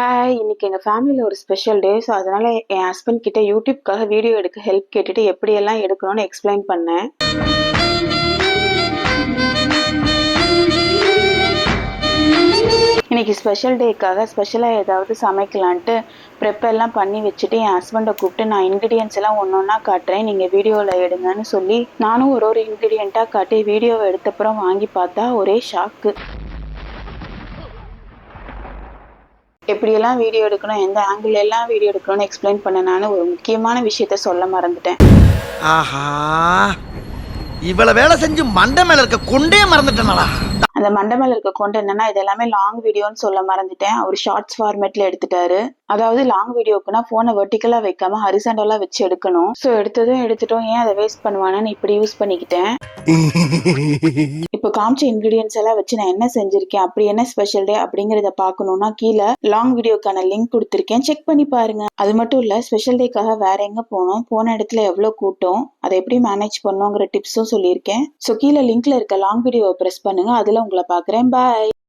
Hi, இன்னைக்கு எங்கள் ஃபேமிலியில் ஒரு ஸ்பெஷல் டே. ஸோ அதனால் என் ஹஸ்பண்ட் கிட்ட யூடியூப்காக வீடியோ எடுக்க ஹெல்ப் கேட்டுட்டு எப்படியெல்லாம் எடுக்கணும்னு எக்ஸ்பிளைன் பண்ணேன். இன்னைக்கு ஸ்பெஷல் டேக்காக ஸ்பெஷலாக ஏதாவது சமைக்கலான்ட்டு ப்ரெப் எல்லாம் பண்ணி வச்சுட்டு என் ஹஸ்பண்டை கூப்பிட்டு நான் இன்க்ரீடியன்ஸ் எல்லாம் ஒன்று ஒன்றா காட்டுறேன், நீங்கள் வீடியோவில் எடுங்கன்னு சொல்லி நானும் ஒரு இன்க்ரீடியண்ட்டாக காட்டி வீடியோவை எடுத்தப்புறம் வாங்கி பார்த்தா ஒரே ஷாக்கு. எப்படியெல்லாம் வீடியோ எடுக்கணும், எந்த ஆங்கிள் எல்லாம் வீடியோ எடுக்கணும்னு எக்ஸ்பிளைன் பண்ணனான்னு ஒரு முக்கியமான விஷயத்த சொல்ல மறந்துட்டேன். ஆஹா, இவ்வளவு வேலை செஞ்சு மண்டை மேல இருக்க கொண்டே மறந்துட்டேனடா. அந்த மண்டை மேல இருக்க கொண்டு என்னன்னா, இது எல்லாமே லாங் வீடியோன்னு சொல்ல மறந்துட்டேன். அவர் ஷார்ட்ஸ் ஃபார்மேட்ல எடுத்துட்டாரு. அதாவது லாங் வீடியோக்குன்னா போனை வெர்டிக்கலா வைக்காம ஹரிசாண்டலா வச்சு எடுக்கணும். ஸோ எடுத்துட்டோம், ஏன் அதை வேஸ்ட் பண்ணுவானு இப்படி யூஸ் பண்ணிக்கிட்டேன். இப்போ காமிச்ச இன்கிரீடியன்ஸ் எல்லாம் வச்சு நான் என்ன செஞ்சிருக்கேன், அப்படி என்ன ஸ்பெஷல் டே அப்படிங்கறத பாக்கணும்னா கீழே லாங் வீடியோக்கான லிங்க் கொடுத்துருக்கேன், செக் பண்ணி பாருங்க. அது மட்டும் இல்ல, ஸ்பெஷல் டேக்காக வேற எங்க போனோம், போன இடத்துல எவ்வளவு கூட்டம், அதை எப்படி மேனேஜ் பண்ணுங்கிற டிப்ஸும் சொல்லியிருக்கேன். ஸோ கீழே லிங்க்ல இருக்க லாங் வீடியோவை பிரஸ் பண்ணுங்க, அதுல உங்களை பாக்குறேன். பாய்.